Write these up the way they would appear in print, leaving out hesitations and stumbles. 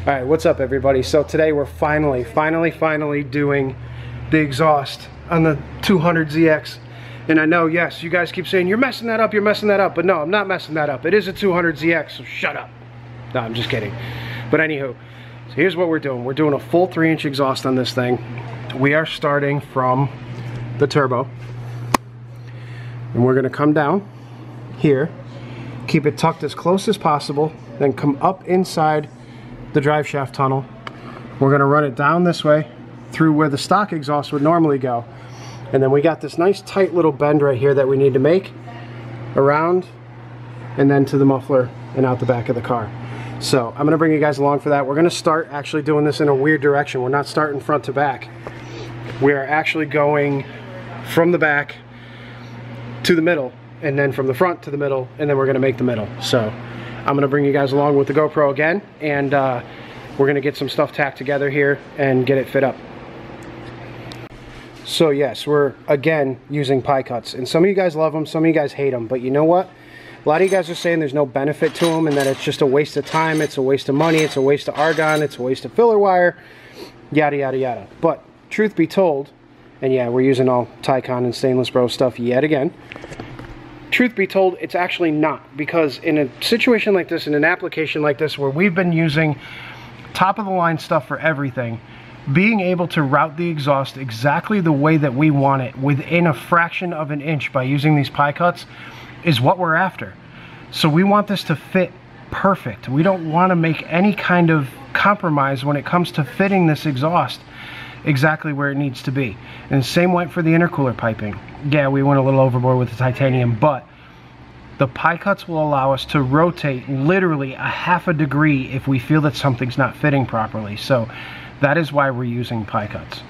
Alright, what's up everybody? So today we're finally doing the exhaust on the 200ZX. And I know, yes, you guys keep saying, you're messing that up, but no, I'm not messing that up. It is a 200ZX, so shut up. No, I'm just kidding. But anywho, so here's what we're doing. We're doing a full 3-inch exhaust on this thing. We are starting from the turbo. And we're gonna come down here, keep it tucked as close as possible, then come up inside the drive shaft tunnel. We're gonna run it down this way through where the stock exhaust would normally go. And then we got this nice tight little bend right here that we need to make around and then to the muffler and out the back of the car. So I'm gonna bring you guys along for that. We're gonna start actually doing this in a weird direction. We're not starting front to back. We are actually going from the back to the middle, and then from the front to the middle, and then we're gonna make the middle. So I'm gonna bring you guys along with the GoPro again, and we're gonna get some stuff tacked together here and get it fit up. So yes, we're again using pie cuts, and some of you guys love them, some of you guys hate them, but you know what? A lot of you guys are saying there's no benefit to them and that it's just a waste of time, it's a waste of money, it's a waste of argon, it's a waste of filler wire, yada yada yada. But truth be told, and yeah, we're using all Tycon and Stainless Bro stuff yet again. Truth be told, it's actually not, because in a situation like this, in an application like this where we've been using top of the line stuff for everything, being able to route the exhaust exactly the way that we want it within a fraction of an inch by using these pie cuts is what we're after. So we want this to fit perfect. We don't want to make any kind of compromise when it comes to fitting this exhaust exactly where it needs to be. And the same went for the intercooler piping. Yeah, we went a little overboard with the titanium, but the pie cuts will allow us to rotate literally a half a degree if we feel that something's not fitting properly. So that is why we're using pie cuts.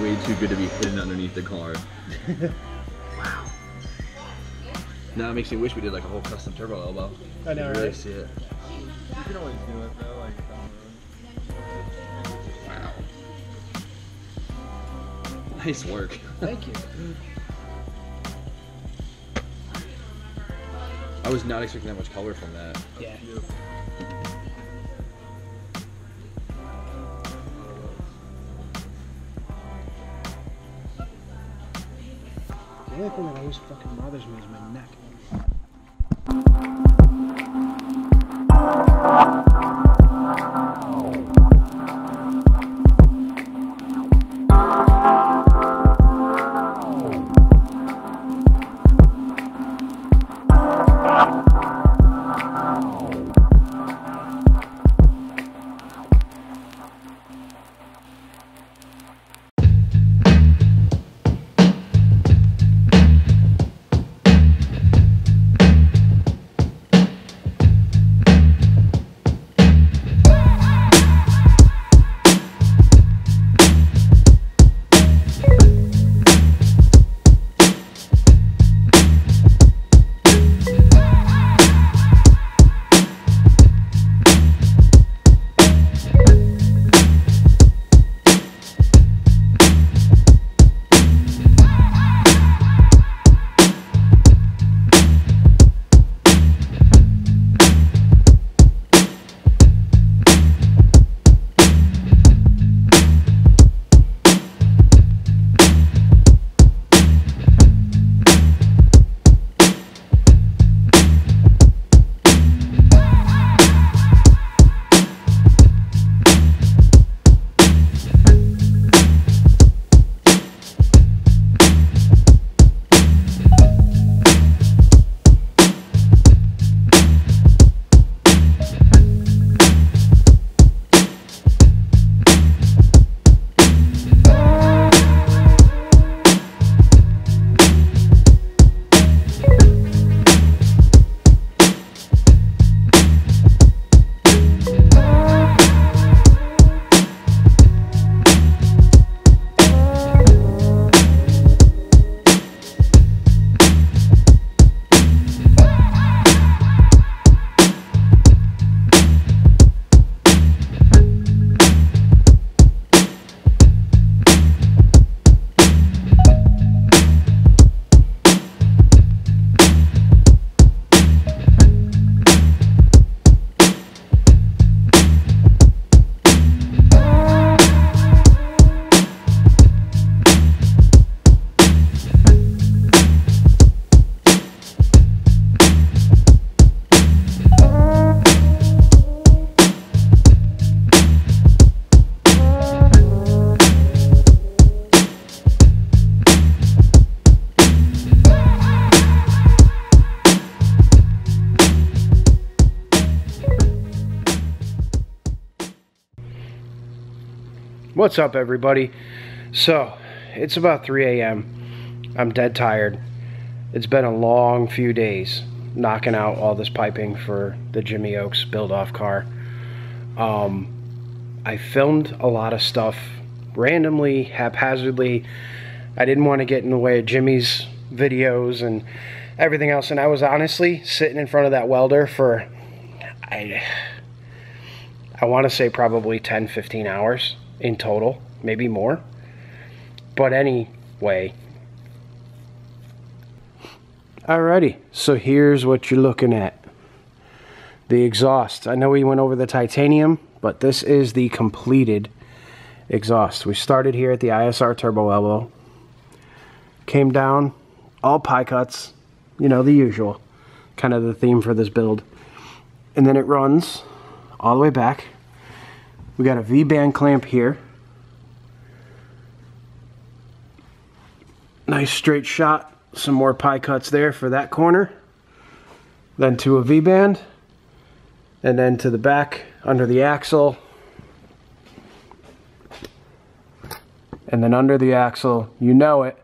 way too good to be hidden underneath the car. Wow. Now it makes me wish we did like a whole custom turbo elbow. I know, really right? see it. You can always do it though, like Wow. Nice work. Thank you. I was not expecting that much color from that. Yeah. The only thing that always fucking bothers me is my neck. What's up, everybody? So, it's about 3 a.m. I'm dead tired. It's been a long few days knocking out all this piping for the Jimmy Oaks build-off car. I filmed a lot of stuff randomly, haphazardly. I didn't want to get in the way of Jimmy's videos and everything else, and I was honestly sitting in front of that welder for, I want to say probably 10-15 hours in total, maybe more. But anyway, alrighty, so here's what you're looking at. The exhaust. I know we went over the titanium, but this is the completed exhaust. We started here at the ISR turbo elbow, came down, all pie cuts, you know, the usual, kind of the theme for this build. And then it runs all the way back. We got a V-band clamp here. Nice straight shot. Some more pie cuts there for that corner. Then to a V-band. And then to the back under the axle. And then under the axle, you know it,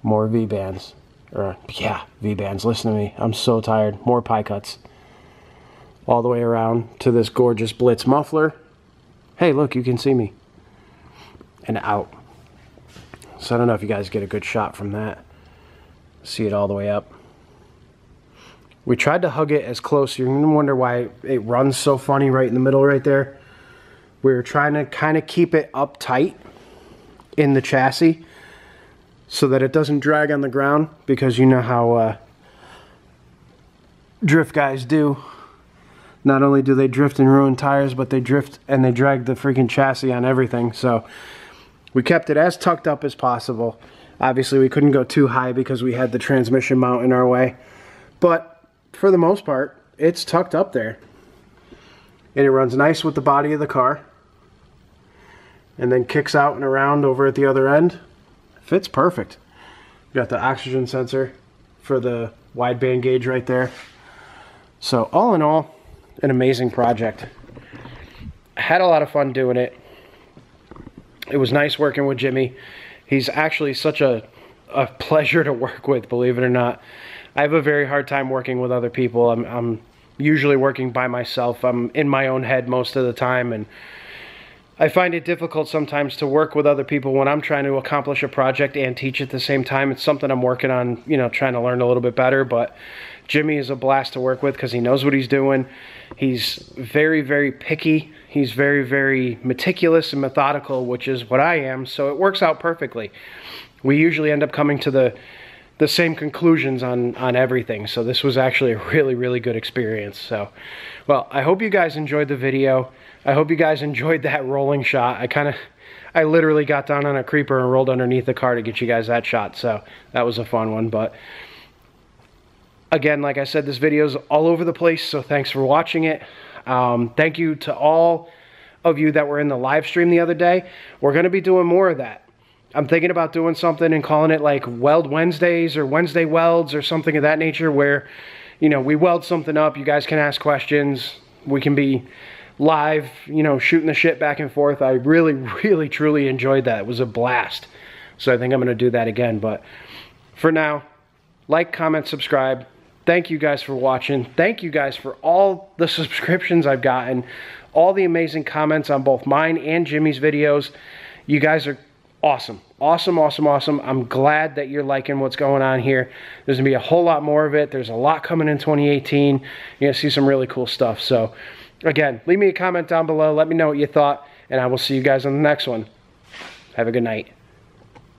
more V-bands. Or, yeah, V-bands. Listen to me. I'm so tired. More pie cuts. All the way around to this gorgeous Blitz muffler. Hey, look, you can see me. And out. So I don't know if you guys get a good shot from that. See it all the way up. We tried to hug it as close. You're going to wonder why it runs so funny right in the middle right there. We were trying to kind of keep it up tight in the chassis so that it doesn't drag on the ground, because you know how drift guys do. Not only do they drift and ruin tires, but they drift and they drag the freaking chassis on everything. So we kept it as tucked up as possible. Obviously we couldn't go too high because we had the transmission mount in our way. But for the most part, it's tucked up there. And it runs nice with the body of the car. And then kicks out and around over at the other end. Fits perfect. Got the oxygen sensor for the wideband gauge right there. So all in all, an amazing project. I had a lot of fun doing it. It was nice working with Jimmy. He's actually such a pleasure to work with, believe it or not. I have a very hard time working with other people. I'm usually working by myself. I'm in my own head most of the time, and I find it difficult sometimes to work with other people when I'm trying to accomplish a project and teach at the same time. It's something I'm working on, you know, trying to learn a little bit better, but Jimmy is a blast to work with because he knows what he's doing. He's very, very picky. He's very, very meticulous and methodical, which is what I am, so it works out perfectly. We usually end up coming to the same conclusions on everything, so this was actually a really, really good experience. So, well, I hope you guys enjoyed the video. I hope you guys enjoyed that rolling shot. I literally got down on a creeper and rolled underneath the car to get you guys that shot, so that was a fun one. But again, like I said, this video is all over the place, so thanks for watching it. Thank you to all of you that were in the live stream the other day. We're going to be doing more of that. I'm thinking about doing something and calling it like Weld Wednesdays or Wednesday Welds or something of that nature, where, you know, we weld something up, you guys can ask questions, we can be live, you know, shooting the shit back and forth. I really, really, truly enjoyed that. It was a blast. So I think I'm going to do that again. But for now, like, comment, subscribe. Thank you guys for watching. Thank you guys for all the subscriptions I've gotten, all the amazing comments on both mine and Jimmy's videos. You guys are awesome. Awesome, awesome, awesome. I'm glad that you're liking what's going on here. There's going to be a whole lot more of it. There's a lot coming in 2018. You're going to see some really cool stuff. So, again, leave me a comment down below. Let me know what you thought, and I will see you guys on the next one. Have a good night.